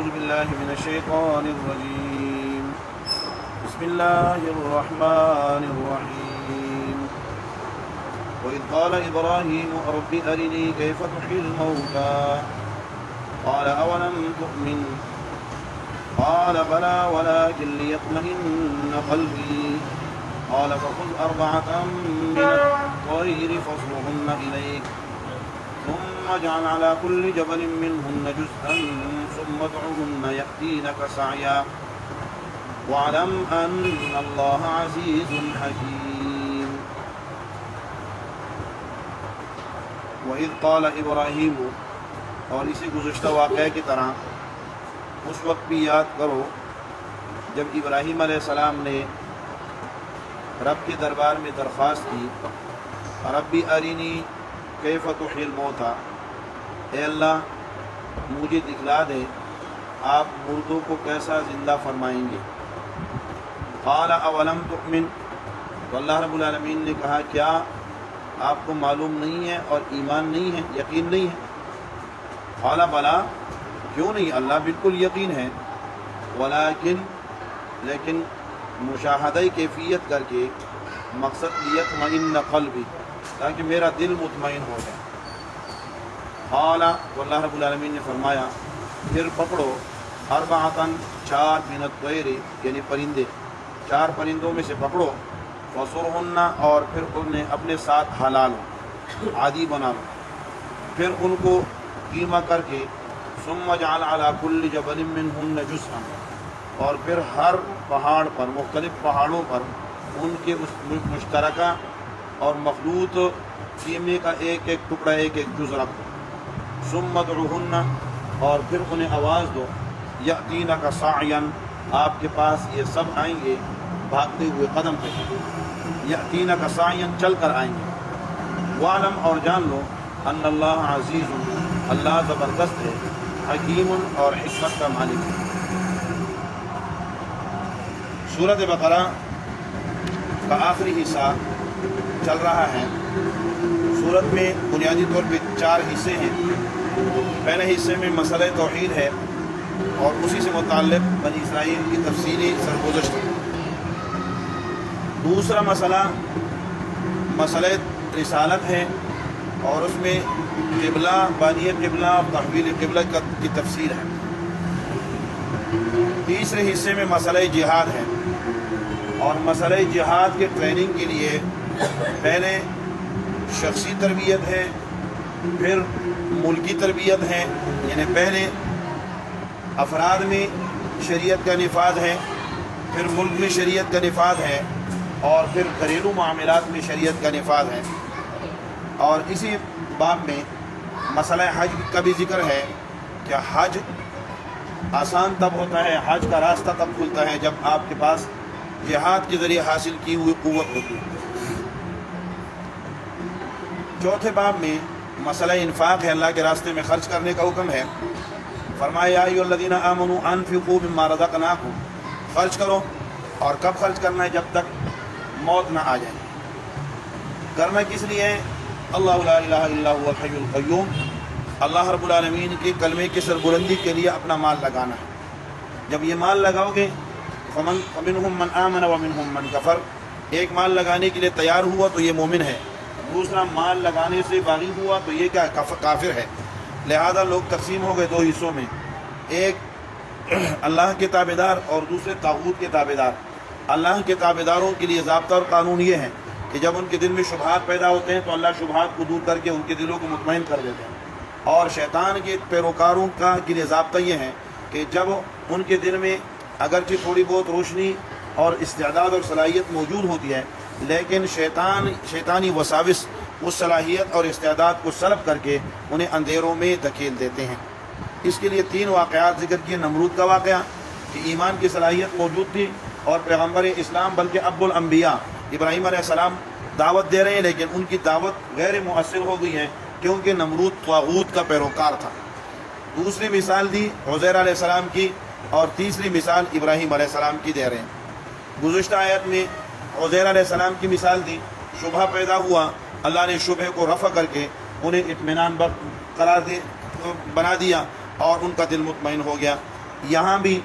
أعوذ بالله من الشيطان الرجيم. بسم الله الرحمن الرحيم. وإذ قال إبراهيم رب أرني كيف تحيي الموتى قال أولم تؤمن قال بلى ولكن ليطمئن قلبي قال فخذ أربعة من الطير فاصرهن إليك ثم اجعل على كل جبل منهن جزءا ثم ادعهن يأتينك سعيا واعلم أن الله عزيز حكيم. وإذ قال إبراہیم، اور اسی گزشتہ واقعہ کی طرح اس وقت بھی یاد کرو جب ابراہیم علیہ السلام نے رب کے دربار میں درخواست کی، ربی ارینی کیف تحیی الموتى، اے اللہ مجھے دکھلا دے آپ مردوں کو کیسا زندہ فرمائیں گے۔ قال اولم تؤمن، تو اللہ رب العالمین نے کہا کیا آپ کو معلوم نہیں ہے اور ایمان نہیں ہے، یقین نہیں ہے؟ قال بلا، کیوں نہیں، اللہ بالکل یقین ہے، لیکن مشاہدہ کیفیت کر کے، مقصد لیطمئن قلبی، تاکہ میرا دل مطمئن ہو جائے۔ قال، تو اللہ رب العالمین نے فرمایا پھر پکڑو اربعۃ، 4 من الطیر، یعنی پرندے، 4 پرندوں میں سے پکڑو، فصرہن، اور پھر انہیں اپنے ساتھ حلال ہو، عادی بنا لو، پھر ان کو قیمہ کر کے، ثم اجعل علی کل جبل منہن جزءا، اور پھر ہر پہاڑ پر، مختلف پہاڑوں پر ان کے اس مشترکہ اور مخلوط قیمے کا ایک ایک ٹکڑا، ایک ایک جز رکھو، ثم ادعوہن، اور پھر انہیں آواز دو، یأتینک سعیا، آپ کے پاس یہ سب آئیں گے بھاگتے ہوئے، قدم پہ، یأتینک سعیا، چل کر آئیں گے۔ وعلم، اور جان لو، ان اللہ عزیز، اللہ زبردست ہے، حکیم، اور حکمت کا مالک ہے۔ سورۃ بقرہ کا آخری حصہ چل رہا ہے۔ سورت میں بنیادی طور پہ 4 حصے ہیں۔ پہلے حصے میں مسئلہ توحید ہے اور اسی سے متعلق بنی اسرائیل کی تفصیلی سرگزشت ہے۔ دوسرا مسئلہ رسالت ہے اور اس میں قبلہ، بانی قبلہ اور تحویل قبلہ کی تفصیل ہے۔ تیسرے حصے میں مسئلہ جہاد ہے، اور مسئلہ جہاد کے ٹریننگ کے لیے پہلے شخصی تربیت ہے، پھر ملکی تربیت ہے، یعنی پہلے افراد میں شریعت کا نفاذ ہے، پھر ملک میں شریعت کا نفاذ ہے، اور پھر گھریلو معاملات میں شریعت کا نفاذ ہے۔ اور اسی باب میں مسئلہ حج کا بھی ذکر ہے کہ حج آسان تب ہوتا ہے، حج کا راستہ تب کھلتا ہے جب آپ کے پاس جہاد کے ذریعے حاصل کی ہوئی قوت ہوتی ہے۔ چوتھے باب میں مسئلہ انفاق ہے، اللہ کے راستے میں خرچ کرنے کا حکم ہے۔ فرمایا یا ایھا الذین آمنوا انفقوا مما رزقناکم، خرچ کرو، اور کب خرچ کرنا ہے؟ جب تک موت نہ آ جائے۔ کرنا کس لیے ہے؟ اللہ لا الہ الا هو الحی القیوم، اللہ رب العالمین کے کلمے کی سربلندی کے لیے اپنا مال لگانا ہے۔ جب یہ مال لگاؤ گے، فمنہم من آمن ومنہم من کفر، ایک مال لگانے کے لیے تیار ہوا تو یہ مومن ہے، دوسرا مال لگانے سے باغی ہوا تو یہ کیا کافر ہے۔ لہذا لوگ تقسیم ہو گئے 2 حصوں میں، ایک اللہ کے تابعدار اور دوسرے طاغوت کے تابعدار۔ اللہ کے تابعداروں کے لیے ضابطہ اور قانون یہ ہے کہ جب ان کے دل میں شبہات پیدا ہوتے ہیں تو اللہ شبہات کو دور کر کے ان کے دلوں کو مطمئن کر دیتے ہیں، اور شیطان کے پیروکاروں کے لیے ضابطہ یہ ہے کہ جب ان کے دل میں اگرچہ تھوڑی بہت روشنی اور استعداد اور صلاحیت موجود ہوتی ہے، لیکن شیطانی وساوس اس صلاحیت اور استعداد کو سلب کر کے انہیں اندھیروں میں دھکیل دیتے ہیں۔ اس کے لیے 3 واقعات ذکر کیے۔ نمرود کا واقعہ کہ ایمان کی صلاحیت موجود تھی اور پیغمبر اسلام بلکہ ابو الانبیاء ابراہیم علیہ السلام دعوت دے رہے ہیں، لیکن ان کی دعوت غیر مؤثر ہو گئی ہے کیونکہ نمرود طاغوت کا پیروکار تھا۔ دوسری مثال دی عزیر علیہ السلام کی، اور تیسری مثال ابراہیم علیہ السلام کی دے رہے ہیں۔ گزشتہ آیت میں عزیر علیہ السلام کی مثال دی، شبہ پیدا ہوا، اللہ نے شبہ کو رفع کر کے انہیں اطمینان بخش قرار بنا دیا اور ان کا دل مطمئن ہو گیا۔ یہاں بھی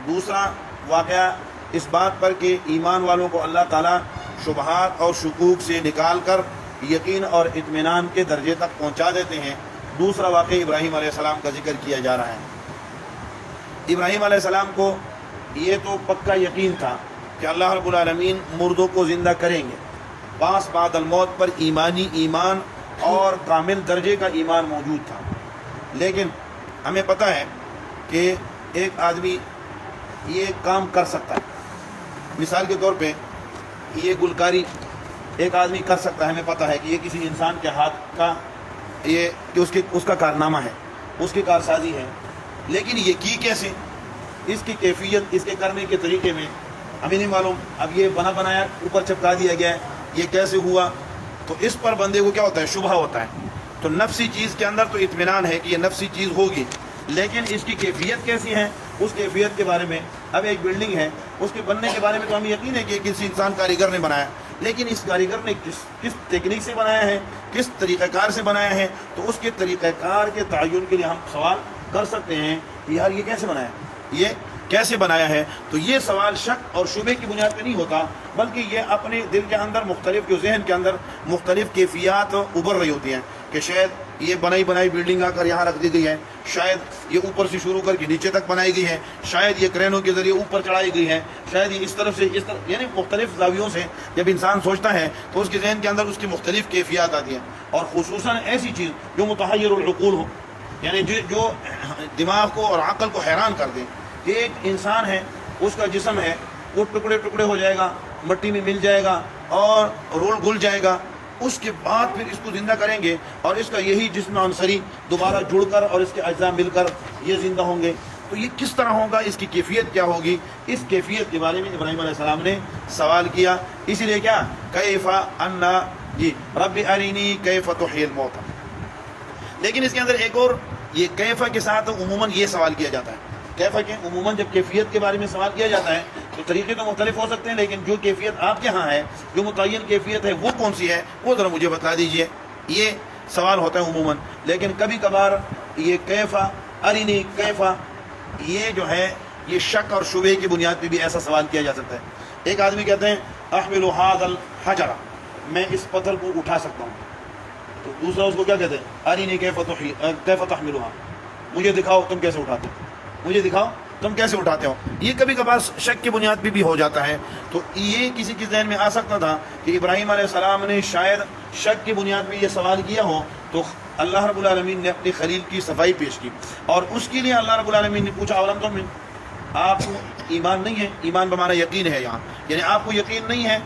دوسرا واقعہ اس بات پر کہ ایمان والوں کو اللہ تعالیٰ شبہات اور شکوک سے نکال کر یقین اور اطمینان کے درجے تک پہنچا دیتے ہیں۔ دوسرا واقعہ ابراہیم علیہ السلام کا ذکر کیا جا رہا ہے۔ ابراہیم علیہ السلام کو یہ تو پکا یقین تھا کہ اللہ رب العالمین مردوں کو زندہ کریں گے، بعث بعد الموت پر ایمانی ایمان اور کامل درجے کا ایمان موجود تھا۔ لیکن ہمیں پتہ ہے کہ ایک آدمی یہ کام کر سکتا ہے، مثال کے طور پہ یہ گلکاری ایک آدمی کر سکتا ہے، ہمیں پتہ ہے کہ یہ کسی انسان کے ہاتھ کا یہ کہ اس کا کارنامہ ہے، اس کی کارسازی ہے، لیکن یہ کی کیسے، اس کی کیفیت، اس کے کرنے کے طریقے میں ہمیں نہیں معلوم۔ اب یہ بنا بنایا اوپر چپکا دیا گیا ہے، یہ کیسے ہوا؟ تو اس پر بندے کو کیا ہوتا ہے؟ شبہ ہوتا ہے۔ تو نفسی چیز کے اندر تو اطمینان ہے کہ یہ نفسی چیز ہوگی، لیکن اس کی کیفیت کیسی ہے، اس کیفیت کے بارے میں، اب ایک بلڈنگ ہے، اس کے بننے کے بارے میں تو ہمیں یقین ہے کہ کسی انسان کاریگر نے بنایا، لیکن اس کاریگر نے کس ٹیکنیک سے بنایا ہے، کس طریقہ کار سے بنایا ہے، تو اس کے طریقہ کار کے تعین کے لیے ہم سوال کر سکتے ہیں کہ یار یہ کیسے بنایا، یہ کیسے بنایا ہے؟ تو یہ سوال شک اور شبے کی بنیاد پہ نہیں ہوتا، بلکہ یہ اپنے دل کے اندر مختلف، جو ذہن کے اندر مختلف کیفیات ابھر رہی ہوتی ہیں کہ شاید یہ بنائی بلڈنگ آ کر یہاں رکھ دی گئی ہے، شاید یہ اوپر سے شروع کر کے نیچے تک بنائی گئی ہے، شاید یہ کرینوں کے ذریعے اوپر چڑھائی گئی ہے، شاید یہ اس طرف سے اس طرف، یعنی مختلف زاویوں سے جب انسان سوچتا ہے تو اس کے ذہن کے اندر اس کی مختلف کیفیات آتی ہیں، اور خصوصاً ایسی چیز جو متحیر العقول ہو، یعنی جو دماغ کو اور عقل کو حیران کر دے کہ ایک انسان ہے، اس کا جسم ہے، وہ ٹکڑے ٹکڑے ہو جائے گا، مٹی میں مل جائے گا اور رول گل جائے گا، اس کے بعد پھر اس کو زندہ کریں گے اور اس کا یہی جسم عنصری دوبارہ جڑ کر اور اس کے اجزاء مل کر یہ زندہ ہوں گے، تو یہ کس طرح ہوگا، اس کی کیفیت کیا ہوگی؟ اس کیفیت کے بارے میں ابراہیم علیہ السلام نے سوال کیا۔ اسی لیے کیا کیف انا جی رب ارینی کیف تحیی الموتى، لیکن اس کے اندر ایک اور یہ کیفہ کے ساتھ عموماً یہ سوال کیا جاتا ہے، کیفہ کے عموماً جب کیفیت کے بارے میں سوال کیا جاتا ہے تو طریقے تو مختلف ہو سکتے ہیں، لیکن جو کیفیت آپ کے ہاں ہے، جو متعین کیفیت ہے، وہ کون سی ہے، وہ ذرا مجھے بتا دیجئے، یہ سوال ہوتا ہے عموماً۔ لیکن کبھی کبھار یہ کیفہ ارینی کیفہ، یہ جو ہے یہ شک اور شبہ کی بنیاد پہ بھی ایسا سوال کیا جا سکتا ہے۔ ایک آدمی کہتے ہیں احمل ھذا الحجر، میں اس پتھر کو اٹھا سکتا ہوں، تو دوسرا اس کو کیا کہتے ہیں؟ ارینی کیف تحملھا، مجھے دکھاؤ تم کیسے اٹھاتے ہو، مجھے دکھاؤ تم کیسے اٹھاتے ہو۔ یہ کبھی کبھار شک کی بنیاد پہ بھی ہو جاتا ہے۔ تو یہ کسی کے ذہن میں آ سکتا تھا کہ ابراہیم علیہ السلام نے شاید شک کی بنیاد پہ یہ سوال کیا ہو، تو اللہ رب العالمین نے اپنے خلیل کی صفائی پیش کی، اور اس کے لیے اللہ رب العالمین نے پوچھا اولم تؤمن، آپ کو ایمان نہیں ہے؟ ایمان بمعنی یقین ہے یہاں، یعنی آپ کو یقین نہیں ہے۔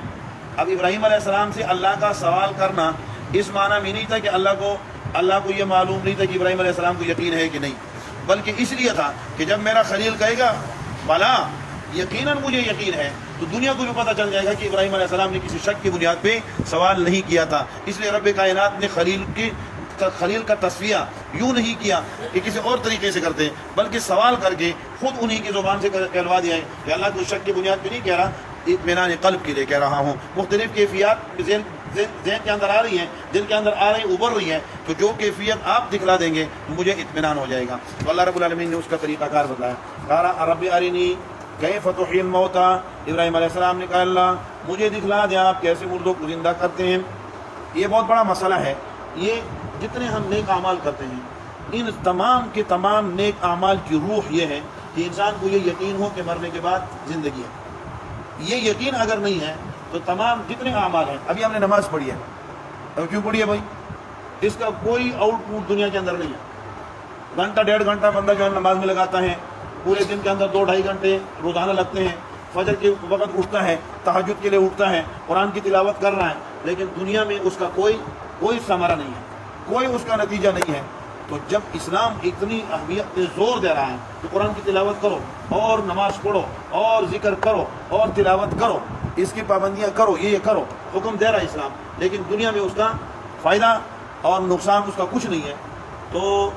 اب ابراہیم علیہ السلام سے اللہ کا سوال کرنا اس معنی میں نہیں تھا کہ اللہ کو یہ معلوم نہیں تھا کہ ابراہیم علیہ السلام کو یقین ہے کہ نہیں، بلکہ اس لیے تھا کہ جب میرا خلیل کہے گا بلا یقیناً مجھے یقین ہے، تو دنیا کو بھی پتہ چل جائے گا کہ ابراہیم علیہ السلام نے کسی شک کی بنیاد پہ سوال نہیں کیا تھا۔ اس لیے رب کائنات نے خلیل کا تصفیہ یوں نہیں کیا کہ کسی اور طریقے سے کرتے ہیں، بلکہ سوال کر کے خود انہی کی زبان سے کہلوا دیا ہے کہ اللہ کو شک کی بنیاد پہ نہیں کہہ رہا، اطمینان قلب کے لیے کہہ رہا ہوں۔ مختلف کیفیات ذہن کے اندر آ رہی ہیں، دل کے اندر آ رہی ابھر رہی ہیں، تو جو کیفیت آپ دکھلا دیں گے مجھے اطمینان ہو جائے گا۔ تو اللہ رب العالمین نے اس کا طریقہ کار بتایا، کہا رب ارینی کیف تحیی الموتى، ابراہیم علیہ السلام نے کہا اللہ مجھے دکھلا دیں آپ کیسے مردوں کو زندہ کرتے ہیں۔ یہ بہت بڑا مسئلہ ہے، یہ جتنے ہم نیک اعمال کرتے ہیں، ان تمام کے تمام نیک اعمال کی روح یہ ہے کہ انسان کو یہ یقین ہو کہ مرنے کے بعد زندگی ہے۔ یہ یقین اگر نہیں ہے تو تمام جتنے اعمال ہیں، ابھی ہم نے نماز پڑھی ہے، اب کیوں پڑھی ہے بھائی؟ اس کا کوئی آؤٹ پٹ دنیا کے اندر نہیں ہے۔ گھنٹہ ڈیڑھ گھنٹہ بندہ جو ہے نماز میں لگاتا ہے، پورے دن کے اندر 2-2.5 گھنٹے روزانہ لگتے ہیں، فجر کے وقت اٹھتا ہے، تہجد کے لیے اٹھتا ہے، قرآن کی تلاوت کر رہا ہے، لیکن دنیا میں اس کا کوئی ثمرہ نہیں ہے، کوئی اس کا نتیجہ نہیں ہے۔ تو جب اسلام اتنی اہمیت پہ زور دے رہا ہے تو قرآن کی تلاوت کرو اور نماز پڑھو اور ذکر کرو اور تلاوت کرو، اس کی پابندیاں کرو، یہ کرو، حکم دے رہا ہے اسلام، لیکن دنیا میں اس کا فائدہ اور نقصان اس کا کچھ نہیں ہے۔ تو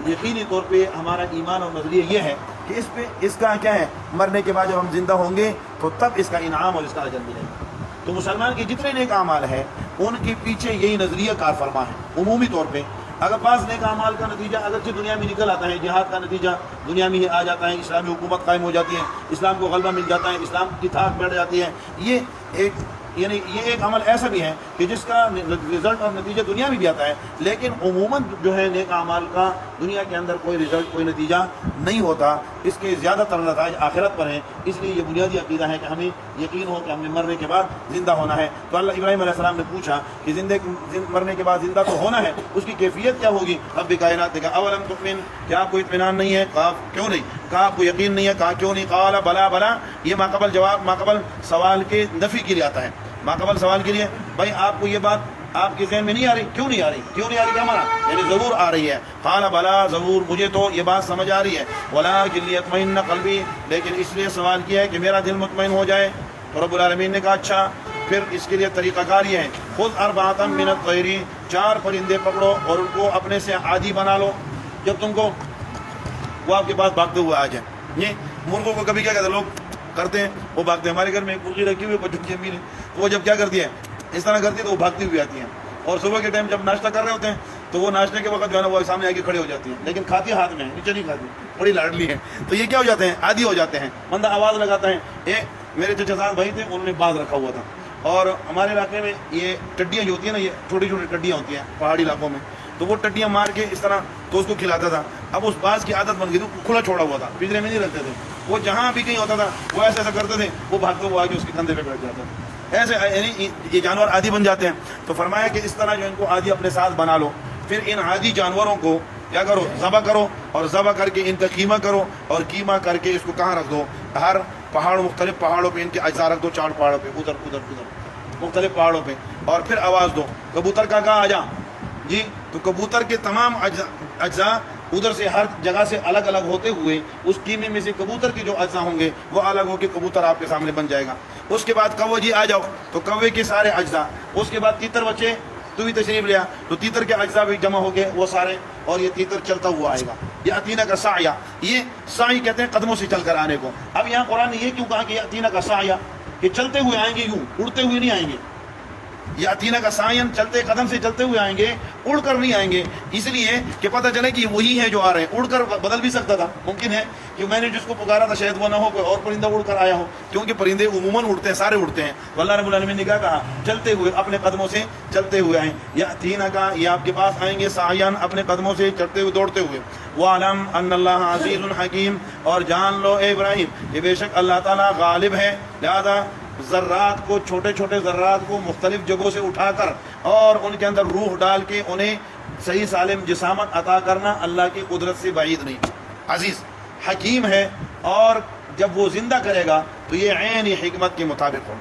یقینی طور پہ ہمارا ایمان اور نظریہ یہ ہے کہ اس کا کیا ہے، مرنے کے بعد جب ہم زندہ ہوں گے تو تب اس کا انعام اور اس کا اجر ملے گا۔ تو مسلمان کے جتنے نیک اعمال ہیں ان کے پیچھے یہی نظریہ کار فرما ہے عمومی طور پہ۔ اگر بعض نیک اعمال کا نتیجہ اگرچہ دنیا میں نکل آتا ہے، جہاد کا نتیجہ دنیا میں ہی آ جاتا ہے، اسلامی حکومت قائم ہو جاتی ہے، اسلام کو غلبہ مل جاتا ہے، اسلام کی تھاک بیٹھ جاتی ہے، یہ ایک عمل ایسا بھی ہے کہ جس کا رزلٹ اور نتیجہ دنیا میں بھی آتا ہے، لیکن عموماً جو ہے نیک اعمال کا دنیا کے اندر کوئی رزلٹ، کوئی نتیجہ نہیں ہوتا، اس کے زیادہ تر نتائج آخرت پر ہیں۔ اس لیے یہ بنیادی عقیدہ ہے کہ ہمیں یقین ہو کہ ہم نے مرنے کے بعد زندہ ہونا ہے۔ تو اللہ ابراہیم علیہ السلام نے پوچھا کہ مرنے کے بعد زندہ تو ہونا ہے، اس کی کیفیت کیا ہوگی؟ رب کائنات کا اولم تؤمن، کیا آپ کو اطمینان نہیں ہے؟ کہا کیوں نہیں؟ کہا آپ کو یقین نہیں ہے؟ کہا کیوں نہیں؟ قال بلا بلا، یہ ماقبل جواب، ماقبل سوال کے نفی کے لیے آتا ہے، ماقبل سوال کے لیے۔ بھائی آپ کو یہ بات آپ کے ذہن میں نہیں آ رہی؟ کیوں نہیں آ رہی؟ کیوں نہیں آ رہی کیا مانا؟ یعنی ضرور آ رہی ہے۔ قال بلا، ضرور مجھے تو یہ بات سمجھ آ رہی ہے، ولکن لیطمئن قلبی، لیکن اس لیے سوال کیا ہے کہ میرا دل مطمئن ہو جائے۔ تو رب العالمین نے کہا اچھا، پھر اس کے لیے طریقہ کار یہ ہے، خذ اربعۃ من الطیر، 4 پرندے پکڑو اور ان کو اپنے سے عادی بنا لو، جب تم کو وہ آپ کے پاس بھاگتے ہوئے آ جائیں۔ یہ مرغوں کو کبھی کیا کہتے ہیں لوگ کرتے ہیں، وہ بھاگتے ہیں۔ ہمارے گھر میں ایک مرغی رکھی ہوئی بچوں کی امی نے، وہ جب کیا کرتی ہے اس طرح کرتی ہے تو وہ بھاگتی ہوئی آتی ہیں، اور صبح کے ٹائم جب ناشتہ کر رہے ہوتے ہیں تو وہ ناشتے کے وقت جو ہے نا وہ سامنے آ کے کھڑے ہو جاتی ہیں، لیکن کھاتی ہاتھ میں ہے، نیچے نہیں کھاتی، بڑی لاڈلی ہے۔ تو یہ کیا ہو جاتے ہیں؟ عادی ہو جاتے ہیں۔ بندہ آواز لگاتا ہے، میرے چچا صاحب بھائی تھے، انہوں نے باز رکھا ہوا تھا، اور ہمارے علاقے میں یہ ٹڈیاں جو ہوتی ہیں نا، یہ چھوٹی چھوٹی ٹڈیاں ہوتی ہیں پہاڑی علاقوں میں، تو وہ ٹڈیاں مار کے اس طرح تو اس کو کھلاتا تھا۔ اب اس باز کی عادت بن گئی تھی، کھلا چھوڑا ہوا تھا، پنجرے میں نہیں رکھتے تھے، وہ جہاں بھی کہیں ہوتا تھا وہ ایسا ایسا کرتے تھے، وہ بھاگتے ہوئے آ کے اس کے کندھے پہ بیٹھ جاتا تھا۔ ایسے یعنی یہ جانور عادی بن جاتے ہیں۔ تو فرمایا کہ اس طرح جو ان کو عادی اپنے ساتھ بنا لو، پھر ان عادی جانوروں کو کیا کرو؟ ذبح کرو، اور ذبح کر کے ان کا قیمہ کرو، اور قیمہ کر کے اس کو کہاں رکھ دو؟ ہر پہاڑ، مختلف پہاڑوں پہ ان کے اجزاء رکھ دو، 4 پہاڑوں پہ، ادھر ادھر ادھر مختلف پہاڑوں پہ، اور پھر آواز دو، کبوتر کا کہا آ جا جی۔ تو کبوتر کے تمام اجزاء ادھر سے ہر جگہ سے الگ الگ ہوتے ہوئے اس قیمے میں سے کبوتر کے جو اجزاء ہوں گے وہ الگ ہو کے کبوتر آپ کے سامنے بن جائے گا۔ اس کے بعد کوے جی آ جاؤ، تو کوے کے سارے اجزاء، اس کے بعد تیتر بچے، تو بھی تشریف لیا، تو تیتر کے اجزاء بھی جمع ہو گئے وہ سارے، اور یہ تیتر چلتا ہوا آئے گا۔ یہ اتینا کا سعیا، یہ سعی کہتے ہیں قدموں سے چل کر آنے کو۔ اب یہاں قرآن نے یہ کیوں کہا کہ اتینا کا سعیا، کہ چلتے ہوئے آئیں گے، یوں اڑتے ہوئے نہیں آئیں گے۔ یہ اتینا کا سائن، چلتے قدم سے چلتے ہوئے آئیں گے، اڑ کر نہیں آئیں گے، اس لیے کہ پتہ چلے کہ وہی ہے جو آ رہے ہیں۔ اڑ کر بدل بھی سکتا تھا، ممکن ہے کہ میں نے جس کو پکارا تھا شاید وہ نہ ہو، کوئی اور پرندہ اڑ کر آیا ہو، کیونکہ پرندے عموماً اڑتے ہیں، سارے اڑتے ہیں۔ تو اللہ رب العالمین نے کیا کہا؟ چلتے ہوئے، اپنے قدموں سے چلتے ہوئے آئیں۔ یا اتینا کا، یہ آپ کے پاس آئیں گے سعیان، اپنے قدموں سے چلتے ہوئے، دوڑتے ہوئے۔ وَعْلَمْ أَنَّ اللَّهَ عَزِيزٌ حَكِيمٌ، اور جان لو اے ابراہیم کہ بے شک اللہ تعالیٰ غالب ہے، لہذا ذرات کو، چھوٹے چھوٹے ذرات کو مختلف جگہوں سے اٹھا کر اور ان کے اندر روح ڈال کے انہیں صحیح سالم جسامت عطا کرنا اللہ کی قدرت سے بعید نہیں۔ عزیز حکیم ہے، اور جب وہ زندہ کرے گا تو یہ عین حکمت کے مطابق ہو۔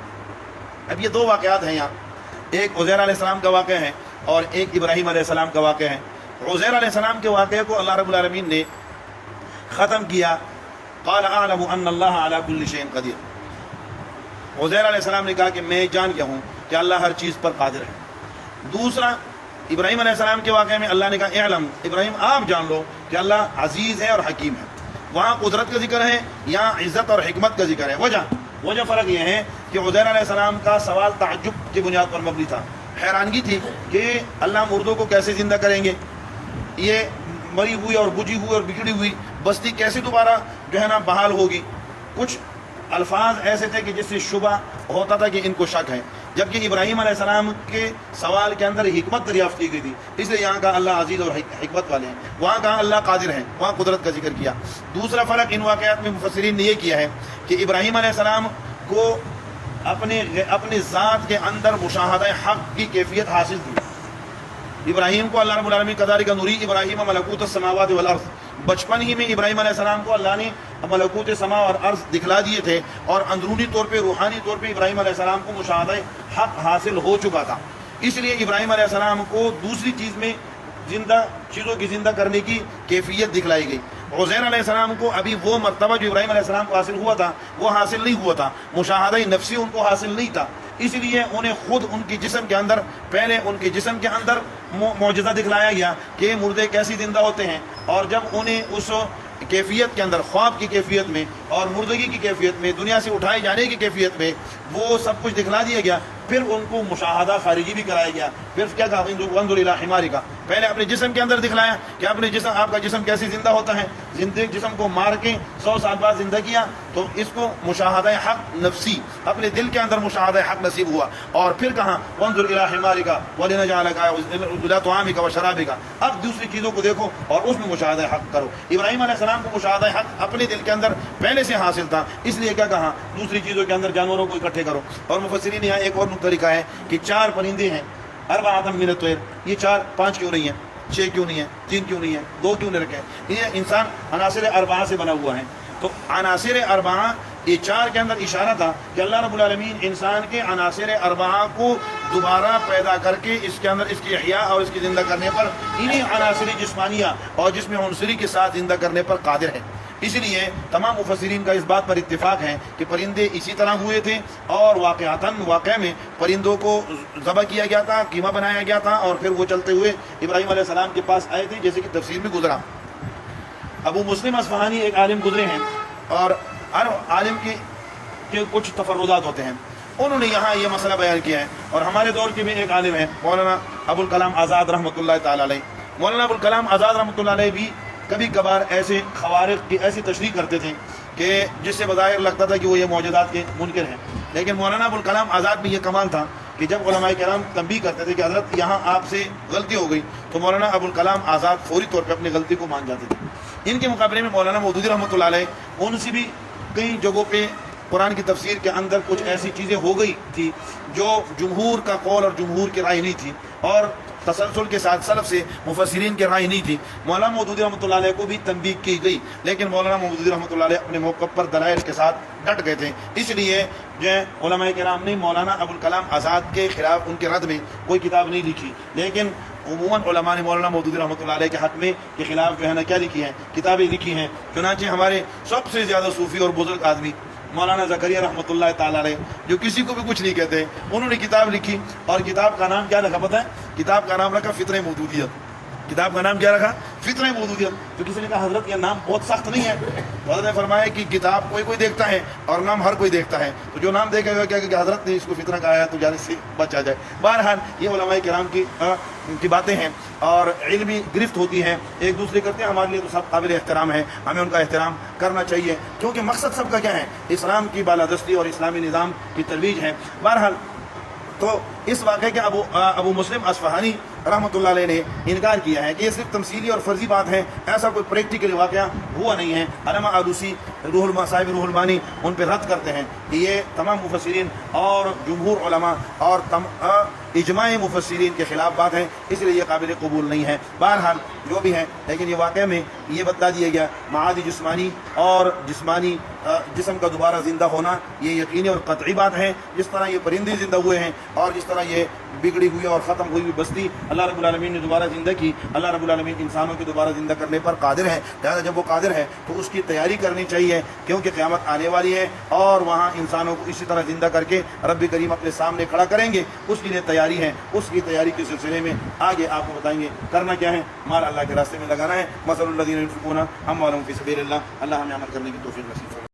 اب یہ 2 واقعات ہیں یہاں، ایک عزیر علیہ السلام کا واقعہ ہے اور ایک ابراہیم علیہ السلام کا واقعہ ہے۔ عزیر علیہ السلام کے واقعے کو اللہ رب العالمین نے ختم کیا، قال اعلم ان اللہ علی کل شیء قدیر۔ عزیر علیہ السلام نے کہا کہ میں جان گیا ہوں کہ اللہ ہر چیز پر قادر ہے۔ دوسرا، ابراہیم علیہ السلام کے واقعے میں اللہ نے کہا اعلم، ابراہیم آپ جان لو کہ اللہ عزیز ہے اور حکیم ہے۔ وہاں قدرت کا ذکر ہے، یہاں عزت اور حکمت کا ذکر ہے۔ وجہ فرق یہ ہے کہ عزیر علیہ السلام کا سوال تعجب کی بنیاد پر مبنی تھا، حیرانگی تھی کہ اللہ مردوں کو کیسے زندہ کریں گے، یہ مری ہوئی اور بجھی ہوئی اور بگڑی ہوئی بستی کیسے دوبارہ جو ہے نا بحال ہوگی۔ کچھ الفاظ ایسے تھے کہ جس سے شبہ ہوتا تھا کہ ان کو شک ہے، جبکہ ابراہیم علیہ السلام کے سوال کے اندر حکمت دریافت کی گئی تھی، اس لیے یہاں کا اللہ عزیز اور حکمت والے ہیں، وہاں کہا اللہ قادر ہیں، وہاں قدرت کا ذکر کیا۔ دوسرا فرق ان واقعات میں مفسرین نے یہ کیا ہے کہ ابراہیم علیہ السلام کو اپنے ذات کے اندر مشاہدہ حق کی کیفیت حاصل تھی۔ ابراہیم کو اللہ رب العالمین کذالک نری ابراہیم ملکوت السماوات والارض، بچپن ہی میں ابراہیم علیہ السلام کو اللہ نے ملکوت سما اور ارض دکھلا دیے تھے، اور اندرونی طور پہ، روحانی طور پہ ابراہیم علیہ السلام کو مشاہدہ حق حاصل ہو چکا تھا۔ اس لیے ابراہیم علیہ السلام کو دوسری چیز میں زندہ چیزوں کی زندہ کرنے کی کیفیت دکھلائی گئی۔ عزیر علیہ السلام کو ابھی وہ مرتبہ جو ابراہیم علیہ السلام کو حاصل ہوا تھا وہ حاصل نہیں ہوا تھا، مشاہدہ نفسی ان کو حاصل نہیں تھا، اس لیے انہیں خود ان کی جسم کے اندر، پہلے ان کے جسم کے اندر معجزہ دکھلایا گیا کہ مردے کیسے زندہ ہوتے ہیں، اور جب انہیں اس کیفیت کے اندر، خواب کی کیفیت میں اور مردگی کی کیفیت میں، دنیا سے اٹھائے جانے کی کیفیت میں وہ سب کچھ دکھلا دیا گیا، پھر ان کو مشاہدہ خارجی بھی کرایا گیا، پھر کیا کہا وانظر الی حمارک، پہلے اپنے جسم کے اندر دکھلایا کہ اپنے جسم، آپ کا جسم کیسے زندہ ہوتا ہے، زندے جسم کو مار کے 100 سال بعد زندہ کیا، تو اس کو مشاہدہ حق نفسی، اپنے دل کے اندر مشاہدہ حق نصیب ہوا۔ اور پھر کہا وانظر الی حمارک ولنجعلک الی طعامک وشرابک، اب دوسری چیزوں کو دیکھو اور اس میں مشاہدہ حق کرو۔ ابراہیم علیہ السلام کو مشاہدہ حق اپنے دل کے اندر پہلے سے حاصل تھا، اس لیے کیا کہا دوسری چیزوں کے اندر جانوروں کو اکٹھے کرو۔ اور مفسرین یہاں ایک اور نقطہ لکھا ہے کہ 4 پرندے ہیں، اربعۃ من الطیر، یہ 4 5 کیوں نہیں ہیں، 6 کیوں نہیں ہے، 3 کیوں نہیں ہے، 2 کیوں نہیں رکھے؟ یہ انسان عناصر اربعہ سے بنا ہوا ہے، تو عناصر اربعہ یہ 4 کے اندر اشارہ تھا کہ اللہ رب العالمین انسان کے عناصر اربعہ کو دوبارہ پیدا کر کے اس کے اندر اس کی احیاء اور اس کی زندہ کرنے پر، انہیں عناصر جسمانیہ اور جسم عنصری کے ساتھ زندہ کرنے پر قادر ہے۔ اس لیے تمام مفسرین کا اس بات پر اتفاق ہے کہ پرندے اسی طرح ہوئے تھے، اور واقع میں پرندوں کو ذبح کیا گیا تھا، قیمہ بنایا گیا تھا، اور پھر وہ چلتے ہوئے ابراہیم علیہ السلام کے پاس آئے تھے، جیسے کہ تفسیر میں گزرا۔ ابو مسلم اصفہانی ایک عالم گزرے ہیں، اور ہر عالم کے کچھ تفردات ہوتے ہیں، انہوں نے یہاں یہ مسئلہ بیان کیا ہے۔ اور ہمارے دور کے بھی ایک عالم ہے مولانا ابو الکلام آزاد رحمۃ اللہ تعالی علیہ۔ مولانا ابو الکلام آزاد رحمۃ اللہ علیہ بھی کبھی کبھار ایسے خوارق کی ایسی تشریح کرتے تھے کہ جس سے بظاہر لگتا تھا کہ وہ یہ معجزات کے منکر ہیں، لیکن مولانا ابو الکلام آزاد میں یہ کمال تھا کہ جب علماء کرام تنبیہ کرتے تھے کہ حضرت یہاں آپ سے غلطی ہو گئی، تو مولانا ابو الکلام آزاد فوری طور پہ اپنی غلطی کو مان جاتے تھے۔ ان کے مقابلے میں مولانا مودودی رحمۃ اللہ علیہ، ان سے بھی کئی جگہوں پہ قرآن کی تفسیر کے اندر کچھ ایسی چیزیں ہو گئی تھی جو جمہور کا قول اور جمہور کی رائے نہیں تھی، اور تسلسل کے ساتھ سلف سے مفسرین کی رائے نہیں تھی۔ مولانا مودودی رحمۃ اللہ علیہ کو بھی تنبیہ کی گئی، لیکن مولانا مودودی رحمۃ اللہ علیہ اپنے موقع پر دلائل کے ساتھ ڈٹ گئے تھے۔ اس لیے جو ہے علماء کرام نے مولانا ابو الکلام آزاد کے خلاف ان کے رد میں کوئی کتاب نہیں لکھی، لیکن عموماً علماء نے مولانا مودودی رحمۃ اللہ علیہ کے حق میں کے خلاف جو ہے نا کیا لکھی ہیں، کتابیں لکھی ہیں۔ چنانچہ ہمارے سب سے زیادہ صوفی اور بزرگ آدمی مولانا زکریا رحمۃ اللہ تعالی علیہ، جو کسی کو بھی کچھ نہیں کہتے، انہوں نے کتاب لکھی، اور کتاب کا نام کیا رکھا پتہ ہے؟ کتاب کا نام رکھا فطرہ مودودیت۔ کتاب کا نام کیا رکھا؟ فطرہ مودودیت۔ تو کسی نے کہا حضرت یہ نام بہت سخت نہیں ہے؟ تو حضرت نے فرمایا کہ کتاب کوئی دیکھتا ہے اور نام ہر کوئی دیکھتا ہے، تو جو نام دیکھے گا کیا کہ حضرت نے اس کو فطرہ کہا ہے تو جانے سے بچا جائے۔ بہرحال یہ علماء کرام کی باتیں ہیں، اور علمی گرفت ہوتی ہیں، ایک دوسرے کرتے ہیں، ہمارے لیے تو سب قابل احترام ہے، ہمیں ان کا احترام کرنا چاہیے، کیونکہ مقصد سب کا کیا ہے؟ اسلام کی بالادستی اور اسلامی نظام کی ترویج ہے۔ بہرحال تو اس واقعے کے ابو مسلم اصفہانی رحمۃ اللہ علیہ نے انکار کیا ہے کہ یہ صرف تمثیلی اور فرضی بات ہے، ایسا کوئی پریکٹیکل واقعہ ہوا نہیں ہے۔ علامہ آلوسی صاحب روح المانی ان پہ رد کرتے ہیں کہ یہ تمام مفسرین اور جمہور علماء اور اجماع مفسرین کے خلاف بات ہے، اس لیے یہ قابل قبول نہیں ہے۔ بہرحال جو بھی ہے، لیکن یہ واقعہ میں یہ بتا دیا گیا معادی جسمانی اور جسمانی جسم کا دوبارہ زندہ ہونا یہ یقینی اور قطعی بات ہے۔ جس طرح یہ پرندے زندہ ہوئے ہیں، اور جس طرح یہ بگڑی ہوئی اور ختم ہوئی ہوئی بستی اللہ رب العالمین نے دوبارہ زندہ کی، اللہ رب العالمین انسانوں کے دوبارہ زندہ کرنے پر قادر ہے۔ لہٰذا جب وہ قادر ہے تو اس کی تیاری کرنی چاہیے، کیونکہ قیامت آنے والی ہے، اور وہاں انسانوں کو اسی طرح زندہ کر کے رب کریم اپنے سامنے کھڑا کریں گے، اس کے لیے تیاری ہے۔ اس کی تیاری کے سلسلے میں آگے آپ کو بتائیں گے کرنا کیا ہے۔ مال اللہ کے راستے میں لگانا ہے۔ مثل الذین ينفقون اموالهم فی سبیل اللہ، اللہ ہمیں عمل کرنے کی توفیق نصیب فرمائے۔